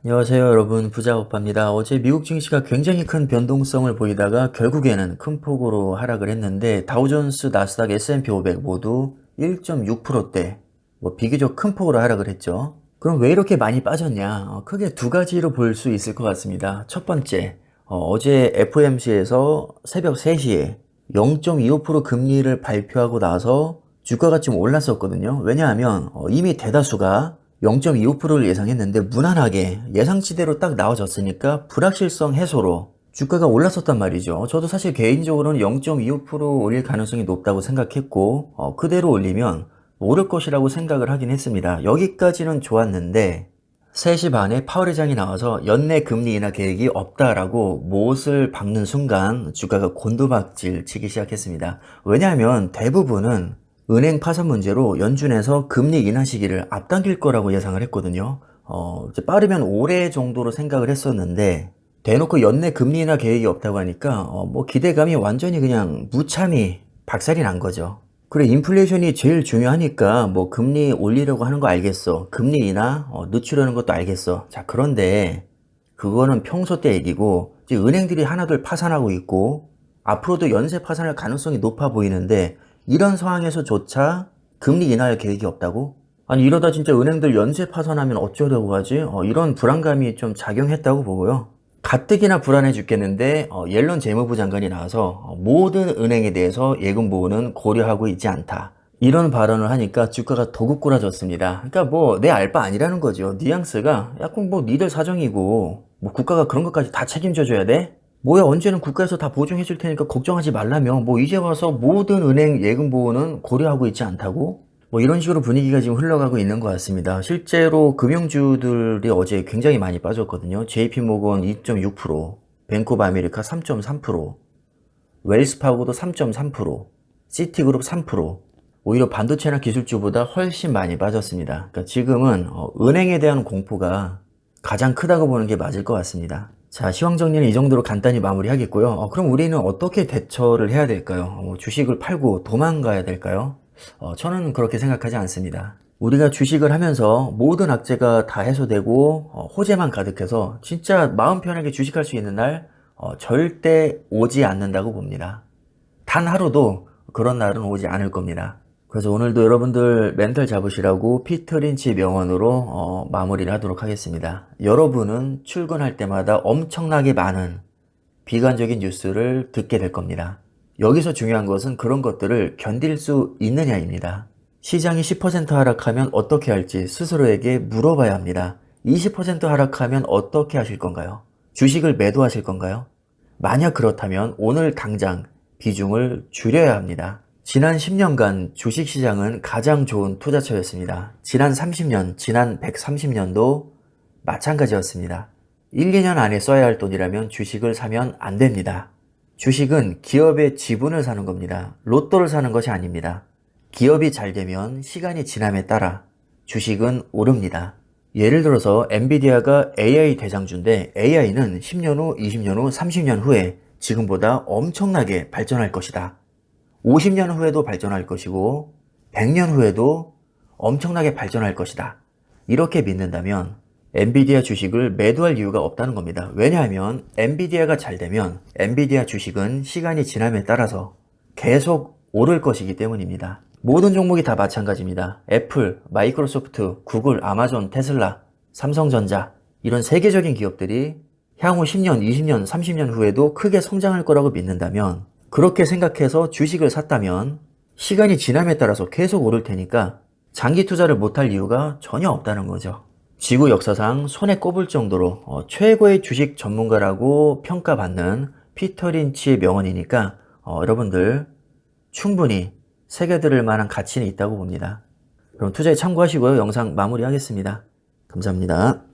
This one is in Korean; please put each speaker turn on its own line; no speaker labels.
안녕하세요 여러분, 부자오빠입니다. 어제 미국 증시가 굉장히 큰 변동성을 보이다가 결국에는 큰 폭으로 하락을 했는데 다우존스, 나스닥, S&P 500 모두 1.6%대 비교적 큰 폭으로 하락을 했죠. 그럼 왜 이렇게 많이 빠졌냐? 크게 두 가지로 볼 수 있을 것 같습니다. 첫 번째, 어제 FOMC에서 새벽 3시에 0.25% 금리를 발표하고 나서 주가가 좀 올랐었거든요. 왜냐하면 이미 대다수가 0.25%를 예상했는데 무난하게 예상치대로 딱 나와졌으니까 불확실성 해소로 주가가 올랐었단 말이죠. 저도 사실 개인적으로는 0.25% 올릴 가능성이 높다고 생각했고 그대로 올리면 오를 것이라고 생각을 하긴 했습니다. 여기까지는 좋았는데 3시 반에 파월 의장이 나와서 연내 금리 인하 계획이 없다라고 못을 박는 순간 주가가 곤두박질 치기 시작했습니다. 왜냐하면 대부분은 은행 파산 문제로 연준에서 금리 인하 시기를 앞당길 거라고 예상을 했거든요. 이제 빠르면 올해 정도로 생각을 했었는데 대놓고 연내 금리 인하 계획이 없다고 하니까 기대감이 완전히 그냥 무참히 박살이 난 거죠. 그래, 인플레이션이 제일 중요하니까 금리 올리려고 하는 거 알겠어. 금리 인하 늦추려는 것도 알겠어. 자, 그런데 그거는 평소 때 얘기고 이제 은행들이 하나둘 파산하고 있고 앞으로도 연쇄 파산할 가능성이 높아 보이는데 이런 상황에서조차 금리 인하할 계획이 없다고? 아니, 이러다 진짜 은행들 연쇄 파산하면 어쩌려고 하지? 이런 불안감이 좀 작용했다고 보고요. 가뜩이나 불안해 죽겠는데 옐런 재무부 장관이 나와서 모든 은행에 대해서 예금 보호는 고려하고 있지 않다, 이런 발언을 하니까 주가가 더 구꾸라졌습니다. 그러니까 내 알 바 아니라는 거죠. 뉘앙스가 약간 니들 사정이고 국가가 그런 것까지 다 책임져 줘야 돼? 뭐야, 언제는 국가에서 다 보증해 줄 테니까 걱정하지 말라며 이제 와서 모든 은행 예금 보호는 고려하고 있지 않다고? 이런 식으로 분위기가 지금 흘러가고 있는 것 같습니다. 실제로 금융주들이 어제 굉장히 많이 빠졌거든요. JP모건 2.6%, 뱅크 오브 아메리카 3.3%, 웰스파고도 3.3%, 시티그룹 3%, 오히려 반도체나 기술주보다 훨씬 많이 빠졌습니다. 그러니까 지금은 은행에 대한 공포가 가장 크다고 보는 게 맞을 것 같습니다. 자, 시황 정리는 이 정도로 간단히 마무리하겠고요. 그럼 우리는 어떻게 대처를 해야 될까요? 주식을 팔고 도망가야 될까요? 저는 그렇게 생각하지 않습니다. 우리가 주식을 하면서 모든 악재가 다 해소되고 호재만 가득해서 진짜 마음 편하게 주식할 수 있는 날 절대 오지 않는다고 봅니다. 단 하루도 그런 날은 오지 않을 겁니다. 그래서 오늘도 여러분들 멘탈 잡으시라고 피터 린치 명언으로 마무리를 하도록 하겠습니다. 여러분은 출근할 때마다 엄청나게 많은 비관적인 뉴스를 듣게 될 겁니다. 여기서 중요한 것은 그런 것들을 견딜 수 있느냐입니다. 시장이 10% 하락하면 어떻게 할지 스스로에게 물어봐야 합니다. 20% 하락하면 어떻게 하실 건가요? 주식을 매도하실 건가요? 만약 그렇다면 오늘 당장 비중을 줄여야 합니다. 지난 10년간 주식시장은 가장 좋은 투자처였습니다. 지난 30년, 지난 130년도 마찬가지였습니다. 1, 2년 안에 써야 할 돈이라면 주식을 사면 안 됩니다. 주식은 기업의 지분을 사는 겁니다. 로또를 사는 것이 아닙니다. 기업이 잘 되면 시간이 지남에 따라 주식은 오릅니다. 예를 들어서 엔비디아가 AI 대장주인데 AI는 10년 후, 20년 후, 30년 후에 지금보다 엄청나게 발전할 것이다. 50년 후에도 발전할 것이고 100년 후에도 엄청나게 발전할 것이다. 이렇게 믿는다면 엔비디아 주식을 매도할 이유가 없다는 겁니다. 왜냐하면 엔비디아가 잘 되면 엔비디아 주식은 시간이 지남에 따라서 계속 오를 것이기 때문입니다. 모든 종목이 다 마찬가지입니다. 애플, 마이크로소프트, 구글, 아마존, 테슬라, 삼성전자, 이런 세계적인 기업들이 향후 10년, 20년, 30년 후에도 크게 성장할 거라고 믿는다면, 그렇게 생각해서 주식을 샀다면 시간이 지남에 따라서 계속 오를 테니까 장기 투자를 못할 이유가 전혀 없다는 거죠. 지구 역사상 손에 꼽을 정도로 최고의 주식 전문가라고 평가받는 피터 린치의 명언이니까 여러분들 충분히 새겨들을 만한 가치는 있다고 봅니다. 그럼 투자에 참고하시고요. 영상 마무리하겠습니다. 감사합니다.